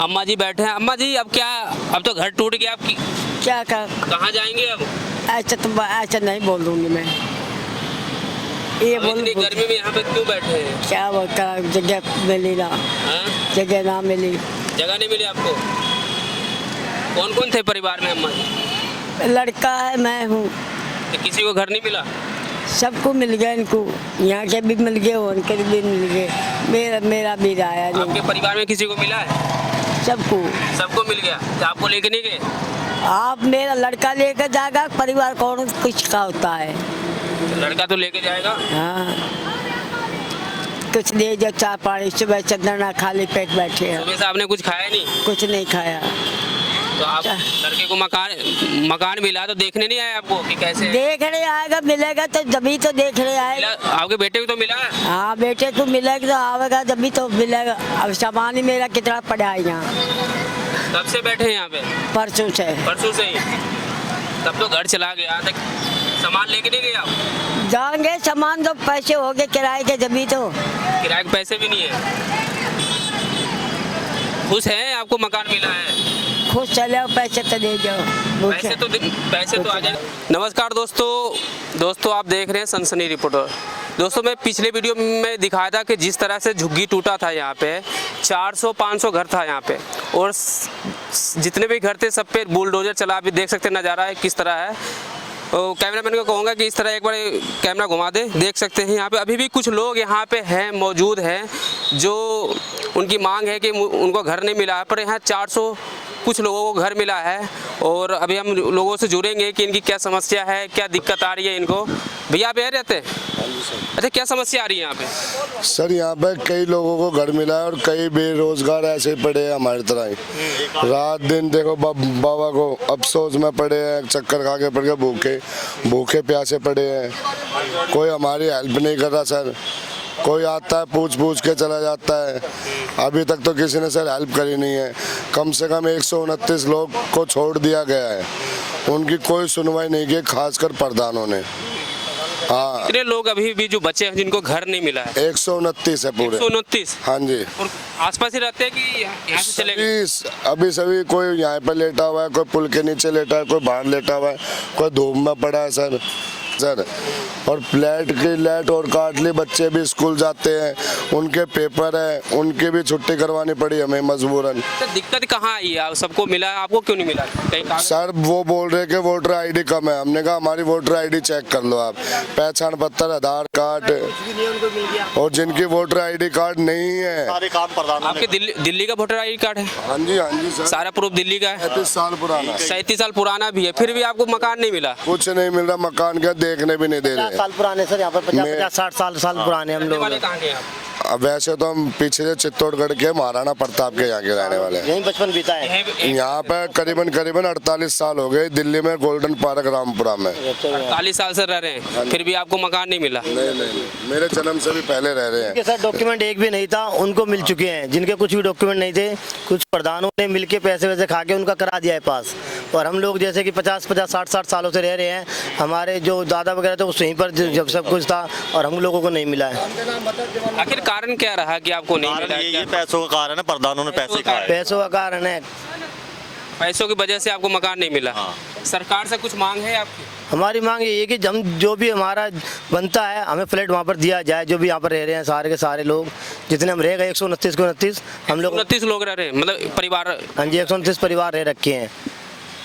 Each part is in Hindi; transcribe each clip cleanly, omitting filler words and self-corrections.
अम्मा जी बैठे हैं। अम्मा जी अब क्या, अब तो घर टूट गया, आपकी क्या कर, कहाँ जाएंगे अब? ऐसा नहीं बोल दूंगी मैं। ये अब बोल इतनी गर्मी में यहाँ पे क्यों बैठे हैं? क्या बोलता, जगह मिली ना, हाँ? जगह ना मिली। जगह नहीं मिली आपको? कौन कौन थे परिवार में अम्मा जी? लड़का है, मैं हूँ। तो किसी को घर नहीं मिला? सबको मिल गया, इनको यहाँ के भी मिल गए, उनके भी मिल गए। मेरा भी आया नहीं। आपके परिवार में किसी को मिला है? सबको सबको मिल गया। तो आपको लेके नहीं गए? आप मेरा लड़का लेकर जाएगा, परिवार कौन कुछ का होता है। तो लड़का तो लेके जाएगा। हाँ, कुछ दे जो चाय पानी, सुबह चंदना खाली पेट बैठे हैं, सुबह से आपने कुछ खाया नहीं? कुछ नहीं खाया। तो आप लड़के को मकान मिला तो देखने नहीं आए आपको कि कैसे है? देखने आएगा, मिलेगा तो जभी तो देखने आएगा। आपके बेटे को तो मिला है? हाँ, बेटे को मिलेगा तो आवेगा, जभी तो मिलेगा। अब सामान ही मेरा कितना पड़ा है यहाँ। कब से बैठे हैं यहाँ पे? परसों से। परसों से ही? तब तो घर चला गया। तक सामान लेके नहीं गए आप? जाएंगे, सामान तो पैसे हो गए किराए के, जभी तो। किराए के पैसे भी नहीं है? खुश हैं आपको मकान मिला है? खुश चले, पैसे तो दे जाओ। पैसे तो आ जाए। नमस्कार दोस्तों आप देख रहे हैं सनसनी रिपोर्टर। दोस्तों मैं पिछले वीडियो में दिखाया था कि जिस तरह से झुग्गी टूटा था यहाँ पे 400-500 घर था यहाँ पे, और जितने भी घर थे सब पे बुलडोजर चला। अभी देख सकते नज़ारा है किस तरह है। तो कैमरामैन को कहूँगा कि इस तरह एक बार कैमरा घुमा दे। देख सकते हैं यहाँ पे अभी भी कुछ लोग यहाँ पे हैं, मौजूद हैं, जो उनकी मांग है कि उनको घर नहीं मिला है। पर यहाँ 400 कुछ लोगों को घर मिला है, और अभी हम लोगों से जुड़ेंगे कि इनकी क्या समस्या है, क्या दिक्कत आ रही है इनको। भैया आप यहाँ रहते हैं? अच्छा, क्या समस्या आ रही है यहाँ पे? सर यहाँ पे कई लोगों को घर मिला है और कई बेरोजगार ऐसे पड़े हैं हमारी तरह ही। रात दिन देखो बाबा को अफसोस में पड़े हैं, चक्कर खा के पड़ के भूखे प्यासे पड़े हैं। कोई हमारी हेल्प नहीं कर रहा सर। कोई आता है पूछ के चला जाता है। अभी तक तो किसी ने सर हेल्प करी नहीं है। कम से कम 129 लोग को छोड़ दिया गया है, उनकी कोई सुनवाई नहीं की, खासकर प्रधानों ने। हाँ, कितने लोग अभी भी जो बचे हैं जिनको घर नहीं मिला है? 129 है पूरे। 129? हाँ जी। और आसपास ही रहते हैं कि यहाँ से चले गए? अभी सभी कोई यहाँ पे लेटा हुआ है, कोई पुल के नीचे लेटा है, कोई बाहर लेटा हुआ है, कोई धूप में पड़ा है सर। और लाइट और काट ली। बच्चे भी स्कूल जाते हैं, उनके पेपर है, उनकी भी छुट्टी करवानी पड़ी हमें मजबूरन। तो दिक्कत कहाँ आई है? सबको मिला है, आपको क्यों नहीं मिला? कहीं सर वो बोल रहे कि वोटर आईडी कम है। हमने कहा हमारी वोटर आईडी चेक कर लो आप, पहचान पत्र, आधार कार्ड, और जिनकी वोटर आईडी कार्ड नहीं है सारे काम प्रधान। आपके दिल्ली का वोटर आईडी कार्ड है? हाँ जी सर, सारा प्रूफ दिल्ली का है। 37 साल पुराना। 37 साल पुराना भी है, फिर भी आपको मकान नहीं मिला? कुछ नहीं मिल रहा, मकान क्या देखने भी नहीं दे रहे। 50 साल पुराने सर, यहाँ पर 50-60 साल पुराने हम लोग। कहाँ के आप? अब वैसे तो हम पीछे से चित्तौड़गढ़ के महाराणा प्रताप के यहाँ के रहने वाले हैं। यही बचपन बीता है यहाँ पे करीबन 48 साल हो गए। दिल्ली में गोल्डन पार्क रामपुरा में 48 साल से रह रहे हैं, फिर भी आपको मकान नहीं मिला? नहीं, मेरे जन्म से भी पहले रह रहे हैं। सर डॉक्यूमेंट एक भी नहीं था, उनको मिल चुके हैं। जिनके कुछ भी डॉक्यूमेंट नहीं थे, कुछ प्रधानों ने मिलके पैसे वैसे खा के उनका करा दिया है पास। और हम लोग जैसे कि 50-60 सालों से रह रहे हैं, हमारे जो दादा वगैरह थे उस वहीं पर जब सब कुछ था, और हम लोगों को नहीं मिला है। आखिर कारण क्या रहा कि आपको नहीं मिला? ये पैसों का कारण है, प्रधानों ने पैसे खाए। पैसों का कारण है, पैसों की वजह से आपको मकान नहीं मिला। सरकार से कुछ मांग है आपकी? हमारी मांग ये है कि हम जो भी हमारा बनता है हमें फ्लैट वहाँ पर दिया जाए। जो भी यहाँ पर रह रहे हैं सारे के सारे लोग, जितने हम रह गए 129 हम लोग 29 लोग रह रहे हैं, मतलब परिवार? हाँ जी, 129 परिवार रह रखे हैं।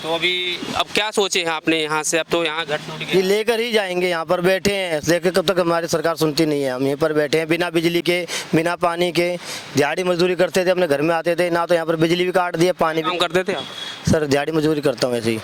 तो अभी अब क्या सोचे हैं आपने यहाँ से? अब तो यहाँ घर टूट ये गया। लेकर ही जाएंगे, यहाँ पर बैठे हैं लेकर, कब तक हमारी सरकार सुनती नहीं है। हम यहीं पर बैठे हैं बिना बिजली के, बिना पानी के। दिहाड़ी मजदूरी करते थे, अपने घर में आते थे ना, तो यहाँ पर बिजली भी काट दिया, पानी भी। काम करते थे आप? सर दिहाड़ी मजदूरी करता हूँ ऐसे ही।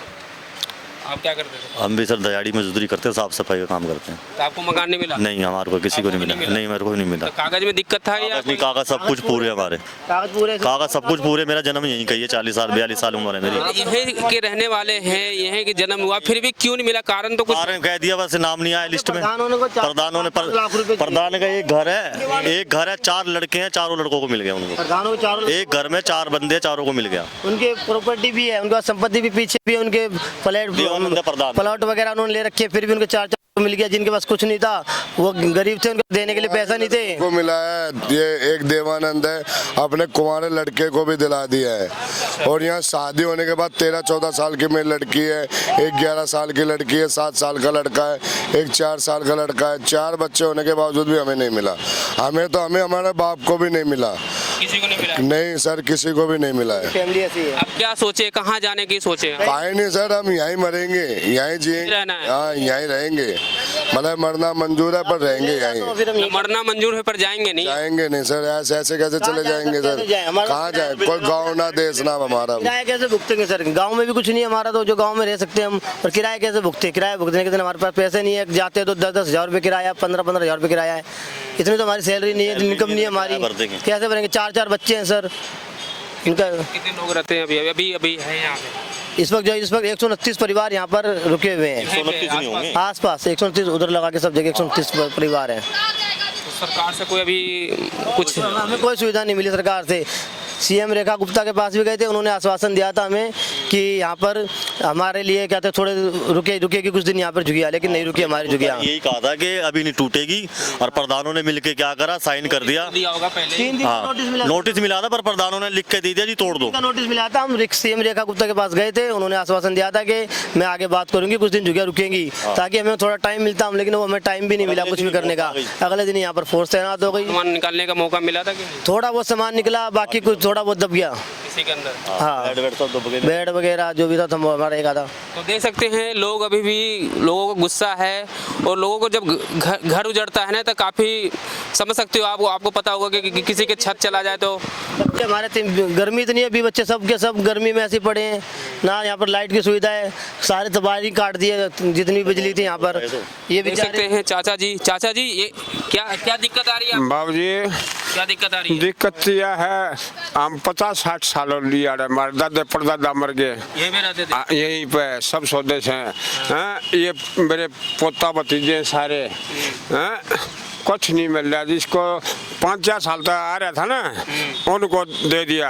आप क्या करते थे? हम भी सर दिहाड़ी मजदूरी करते हैं, साफ सफाई का काम करते हैं। तो आपको मकान नहीं मिला? नहीं, हमारे को किसी को नहीं मिला। नहीं, मेरे को नहीं मिला। तो कागज में दिक्कत था या? नहीं, कागज सब कुछ पूरे हमारे, कागज सब कुछ पूरे। मेरा जन्म यहीं का ही है, 40 साल उम्र है मेरी। यहीं के रहने वाले हैं, यहीं के जन्म हुआ, फिर भी क्यों नहीं मिला? कारण तो कुछ कारण कह दिया, बस नाम नहीं आया लिस्ट में। प्रधानों ने प्रधान का एक घर है, 4 लड़के हैं, चारों लड़कों को मिल गया उनको। एक घर में 4 बंदे, चारों को मिल गया। उनके प्रॉपर्टी भी है, उनका संपत्ति भी पीछे भी है, उनके फ्लैट प्रधान वगैरह उन्होंने ले रखे, फिर भी उनके 4 मिल गया, जिनके पास कुछ नहीं था वो गरीब थे, उनको देने के लिए पैसा नहीं थे। को मिला है, ये एक देवानंद है, अपने कुंवारे लड़के को भी दिला दिया है। और यहाँ शादी होने के बाद 13-14 साल की मेरी लड़की है, एक 11 साल की लड़की है, 7 साल का लड़का है, एक 4 साल का लड़का है। 4 बच्चे होने के बावजूद भी हमें नहीं मिला। हमें हमारे बाप को भी नहीं मिला। किसी को नहीं मिला? नहीं सर, किसी को भी नहीं मिला है। फैमिली ऐसी है। अब क्या सोचे, कहाँ जाने की सोचे? पाए नहीं सर, हम यहीं मरेंगे, यहीं जिएंगे, रहना है। हाँ यहीं रहेंगे। मतलब मरना मंजूर है पर रहेंगे यहीं। तो फिर हम मरना मंजूर है पर जाएंगे नहीं। जाएंगे नहीं सर, ऐसे कैसे चले जाएंगे सर? कहाँ जाए? कोई गाँव ना देश ना हमारा। किराया कैसे भुगतेंगे सर? गांव में भी कुछ नहीं है हमारा, तो जो गांव में रह सकते हैं हम, और किराया कैसे भुगते? किराया भुगतने के दिन हमारे पास पैसे नहीं है, जाते हैं तो 10-10 हज़ार रुपये किराया, 15-15 हज़ार रुपये किराया है। इतनी तो हमारी सैलरी नहीं है, इनकम नहीं है हमारी, कैसे भरेंगे? 4-4 बच्चे हैं सर इनका। कितने लोग रहते हैं अभी है यहाँ पे? इस वक्त 129 परिवार यहाँ पर रुके हुए हैं 129 नहीं होंगे। आसपास। 129 उधर लगा के सब जगह 129 परिवार हैं। तो सरकार से कोई अभी कुछ हमें कोई सुविधा नहीं मिली सरकार से। सीएम रेखा गुप्ता के पास भी गए थे, उन्होंने आश्वासन दिया था हमें कि यहाँ पर हमारे लिए क्या थे, थोड़े रुकेगी कुछ दिन यहाँ पर झुगिया, लेकिन नहीं रुकी हमारी झुगिया। यही कहा था कि अभी नहीं टूटेगी, और प्रधानों ने मिलके क्या करा, साइन कर दिया। दिया होगा पहले। 3 दिन का हाँ, नोटिस मिला था, पर प्रधानों ने लिख के दे दिया जी तोड़ दो। नोटिस मिला था, हम सीएम रेखा गुप्ता के पास गए थे, उन्होंने आश्वासन दिया था कि मैं आगे बात करूंगी, कुछ दिन झुगिया रुकेंगी ताकि हमें थोड़ा टाइम मिलता, लेकिन वो हमें टाइम भी नहीं मिला कुछ भी करने का। अगले दिन यहाँ पर फोर्स तैनात हो गई। सामान निकालने का मौका मिला था कि नहीं? थोड़ा बहुत सामान निकला, बाकी कुछ थोड़ा बहुत दब गया। इसी के अंदर हाँ, बेड सब दब गए। बेड वगैरह जो भी था हमारा एक आधा। तो देख सकते हैं लोग अभी भी, लोगों को गुस्सा है, और लोगों को जब घर उजड़ता है ना तो काफ़ी समझ सकते हो। आपको पता होगा कि किसी के छत चला जाए तो बच्चे हमारे गर्मी इतनी है, अभी बच्चे सब के सब गर्मी में ऐसे पड़े हैं ना, यहाँ पर लाइट की सुविधा है, सारे तबाही काट दिए जितनी बिजली थी यहाँ पर। ये देख सकते हैं चाचा जी ये क्या दिक्कत आ रही है? बाबू जी, क्या दिक्कत आ रही है? दिक्कत यह है, हम 50-60 सालों लिया रहे, हमारे दादा परदादा मर गए यहीं पे रहते थे? यहीं पे, सब स्वदेश हैं। हाँ, ये मेरे पोता भतीजे सारे हाँ, कुछ नहीं मिल रहा। जिसको 5-4 साल तक आ रहा था ना, उनको दे दिया।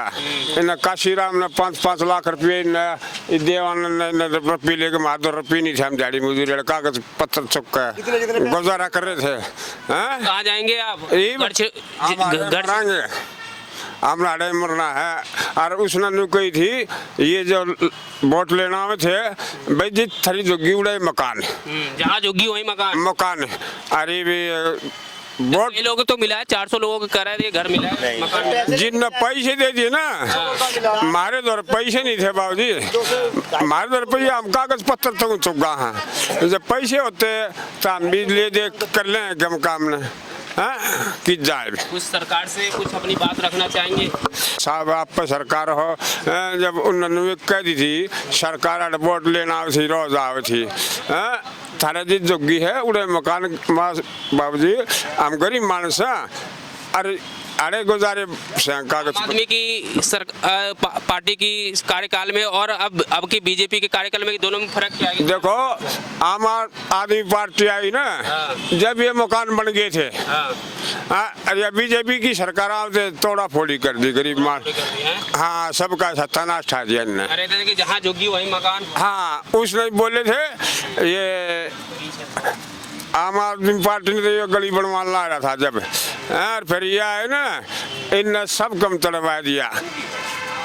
इन काशीराम ने 5-5 लाख रुपये, देवानंद ने रुपये लेके मार 2 रुपये नहीं थे, हम झाड़ी मजदूरी कागज पत्थर चुपका गुजारा कर रहे थे। हाँ, कहाँ जाएंगे आप? घर हम लड़ाई मरना है। और उसने नु कही थी, ये जो वोट लेना में थे भाई जी, थरी जोगी उड़े मकान, जहाँ जोगी वही मकान। अरे भी वोट ये लोगों तो मिला है, 400 लोगों को करा है, घर मिला है, मकान। जिनने पैसे दे दिए ना, हमारे दौर पैसे नहीं थे बाबूजी, हमारे दौर पे हम कागज पत्थर तक चुका हैं। जब पैसे होते तो हम भी ले दे कर लें कम काम ने। हाँ, कि जाए कुछ सरकार से कुछ अपनी बात रखना चाहेंगे? साहब आप पर सरकार हो, जब उन्होंने कह दी थी सरकार वोट लेना थी, रोज आवे थी। थारे जी जोगी है उड़े मकान बाबूजी, हम गरीब मानस हैं। अरे गुजारे कागज। आदमी की पार्टी की कार्यकाल में और अब की बीजेपी के कार्यकाल में दोनों में फर्क क्या है? देखो, आम आदमी पार्टी आई ना, जब ये मकान बन गए थे, अरे बीजेपी की सरकार से तोड़ा फोड़ी कर दी गरीब मान। हाँ, सबका सत्यानाश ठा दिया इन्होंने। अरे कि जहाँ जोगी वही मकान। हाँ, उसने बोले थे ये आम आदमी पार्टी ने तो ये गली बनवाना ला रहा था जब, और फिर ये आए ना, इनने सब कम तड़वा दिया।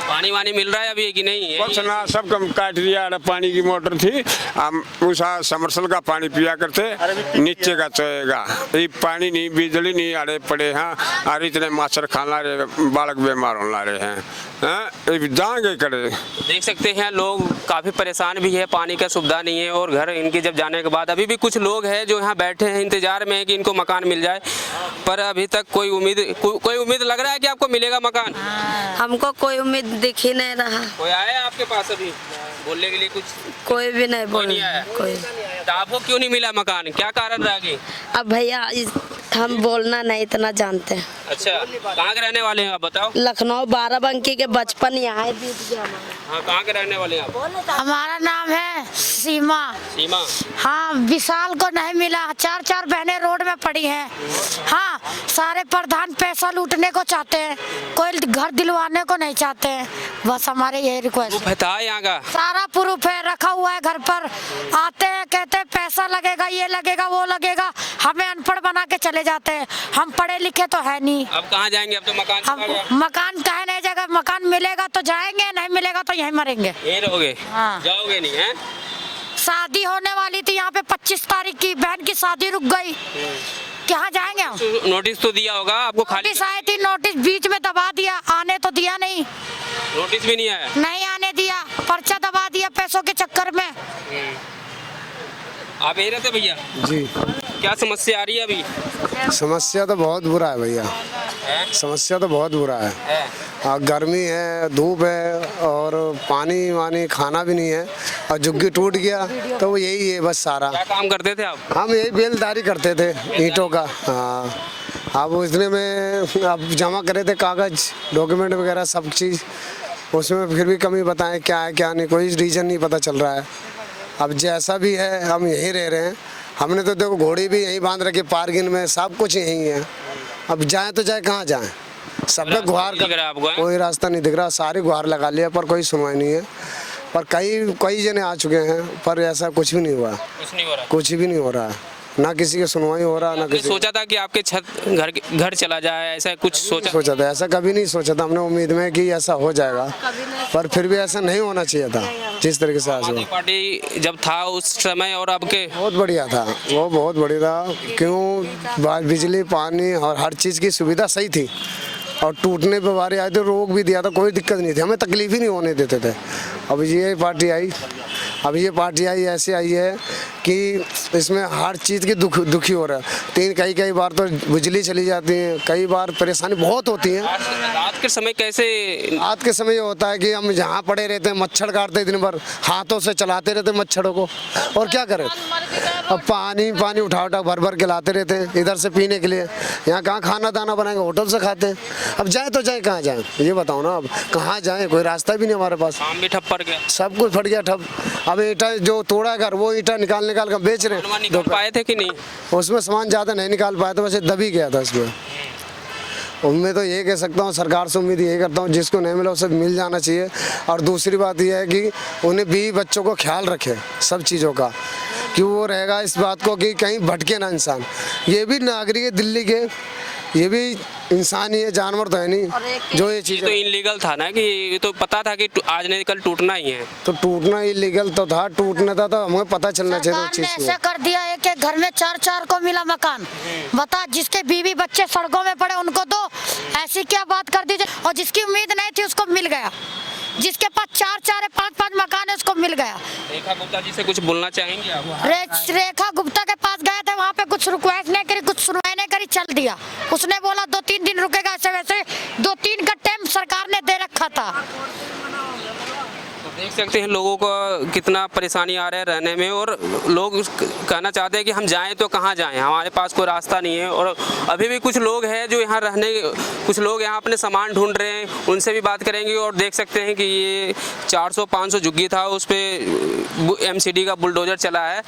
पानी वानी मिल रहा है अभी कि नहीं है? कुछ ना, सब कम काट दिया। पानी की मोटर थी, हम उस समरसल का पानी पिया करते, नीचे का चोएगा, ये पानी नहीं, बिजली नहीं, अड़े पड़े हैं, और इतने माछर खाना रहे, बालक बीमार होना रहे हैं। जाएंगे करे। देख सकते हैं लोग काफ़ी परेशान भी है, पानी का सुविधा नहीं है, और घर इनके जब जाने के बाद अभी भी कुछ लोग हैं जो यहाँ बैठे हैं इंतजार में है कि इनको मकान मिल जाए, पर अभी तक कोई उम्मीद लग रहा है कि आपको मिलेगा मकान? हमको कोई उम्मीद दिख ही नहीं रहा। कोई आया आपके पास अभी बोलने के लिए कुछ? कोई भी नहीं बोल। नहीं आया। कोई। तो आपको क्यों नहीं मिला मकान, क्या कारण रहा? कि अब भैया हम बोलना नहीं इतना जानते हैं। अच्छा, कहाँ के रहने वाले हैं आप बताओ? लखनऊ बाराबंकी के बचपन यहाँ ही बीत गया हमारा। हाँ, कहाँ के रहने वाले हैं आप? हमारा नाम है सीमा। सीमा। हाँ, विशाल को नहीं मिला, 4 बहनें रोड में पड़ी हैं। हाँ, सारे प्रधान पैसा लूटने को चाहते हैं, कोई घर दिलवाने को नहीं चाहते हैं। बस हमारे यही रिक्वेस्ट था यहाँ का सारा प्रूफ है, रखा हुआ है घर पर। आते हैं, कहते हैं पैसा लगेगा, ये लगेगा, वो लगेगा, हमें अनपढ़ बना के चले जाते हैं। हम पढ़े लिखे तो है नहीं। अब कहाँ जाएंगे? अब तो मकान हम चला गया। मकान कहे नहीं जगह, मकान मिलेगा तो जाएंगे, नहीं मिलेगा तो यहीं मरेंगे। यहीं रहोगे? हाँ। जाओगे नहीं है? शादी होने वाली थी यहाँ पे 25 तारीख की, बहन की शादी रुक गई। कहाँ जाएंगे हम? नोटिस तो दिया होगा आपको? खाली नोटिस आई थी, नोटिस बीच में दबा दिया, आने तो दिया नहीं। नोटिस भी नहीं आया? नहीं आने दिया, पर्चा दबा दिया पैसों के चक्कर में। आप यही रहते भैया? जी। क्या समस्या आ रही है अभी? समस्या तो बहुत बुरा है भैया, समस्या तो बहुत बुरा है। गर्मी है, धूप है और पानी वानी खाना भी नहीं है और झुग्गी टूट गया तो वो यही है बस सारा। क्या काम करते थे आप? हम यही बेलदारी करते थे ईंटों का। हाँ, अब इतने में अब जमा करे थे कागज डॉक्यूमेंट वगैरह सब चीज़, उसमें फिर भी कमी बताएं क्या है क्या नहीं, कोई रीज़न नहीं पता चल रहा है। अब जैसा भी है हम यहीं रह रहे हैं। हमने तो देखो घोड़ी भी यहीं बांध रखी, पार्किंग में सब कुछ यहीं है। अब जाएं तो जाए कहाँ जाएं? सब पे गुहार कर, कोई रास्ता नहीं दिख रहा, सारी गुहार लगा लिया पर कोई सुनवाई नहीं है। पर कई जने आ चुके हैं पर ऐसा कुछ भी नहीं हुआ, कुछ नहीं हो रहा? कुछ भी नहीं हो रहा है, ना किसी की सुनवाई हो रहा, ना किसी। सोचा था कि आपके छत घर चला जाए, ऐसा कुछ सोचा था? ऐसा कभी नहीं सोचा था। हमने उम्मीद में कि ऐसा हो जाएगा पर फिर भी ऐसा नहीं होना चाहिए था जिस तरीके से आज हुआ। पार्टी जब था उस समय और अब के बहुत बढ़िया था, वो बहुत बढ़िया था। क्यों? बिजली पानी और हर चीज़ की सुविधा सही थी और टूटने पे बारी आए थे, रोक भी दिया था, कोई दिक्कत नहीं थी, हमें तकलीफ ही नहीं होने देते थे। अब ये पार्टी आई, अब ये पार्टी आई ऐसे आई है कि इसमें हर चीज़ की दुखी हो रहा है। कई बार तो बिजली चली जाती है, कई बार परेशानी बहुत होती है। रात के समय कैसे? रात के समय ये होता है कि हम जहाँ पड़े रहते हैं, मच्छर काटते दिन भर, हाथों से चलाते रहते मच्छरों को, और क्या करें? अब पानी उठा भर के लाते रहते हैं इधर से पीने के लिए। यहाँ कहाँ खाना दाना बनाएंगे, होटल से खाते हैं। अब जाए तो जाए कहाँ जाए, ये बताओ ना। अब कहाँ जाए, कोई रास्ता भी नहीं हमारे पास। काम भी ठप पड़ गया, सब कुछ फट गया ठप। अब ईंटा जो तोड़ा घर, वो ईंटा निकाल कर बेच रहे हैं। निकाल पाए थे कि नहीं? उसमें सामान ज़्यादा नहीं निकाल पाया था, वैसे दबी गया था इसमें। उम्मीद तो ये कह सकता हूँ, सरकार से उम्मीद यही करता हूँ जिसको नहीं मिला उसे मिल जाना चाहिए। और दूसरी बात यह है कि उन्हें भी बच्चों को ख्याल रखे सब चीज़ों का, कि वो रहेगा इस बात को कि कहीं भटके ना इंसान। ये भी नागरिक है दिल्ली के, ये भी इंसान ही है, जानवर तो है नहीं। जो ये चीज़ तो इनलीगल था ना, कि ये तो पता था कि आज नहीं कल टूटना ही है। तो टूटना इलीगल तो था, टूटना था तो हमें पता चलना चाहिए उस सरकार ने चीज़ ऐसा कर दिया है कि घर में 4 को मिला मकान। बता, जिसके बीवी बच्चे सड़कों में पड़े उनको दो, ऐसी क्या बात कर दी जाए। और जिसकी उम्मीद नहीं थी उसको मिल गया, जिसके पास 4 है, 5 मकान है, उसको मिल गया। रेखा गुप्ता जी से कुछ बोलना चाहेंगे आप? रेखा गुप्ता के पास गए थे, वहाँ पे कुछ रिक्वेस्ट नहीं करी, कुछ सुनवाई नहीं करी, चल दिया। उसने बोला 2-3 दिन रुकेगा, ऐसे वैसे 2-3 का टाइम सरकार ने दे रखा था। तो देख सकते हैं लोगों को कितना परेशानी आ रहा है रहने में, और लोग कहना चाहते हैं कि हम जाएं तो कहाँ जाएं, हमारे पास कोई रास्ता नहीं है। और अभी भी कुछ लोग हैं जो यहाँ रहने, कुछ लोग यहाँ अपने सामान ढूंढ रहे हैं, उनसे भी बात करेंगे। और देख सकते हैं कि ये 400-500 झुग्गी था, उस पर MCD का बुलडोजर चला है।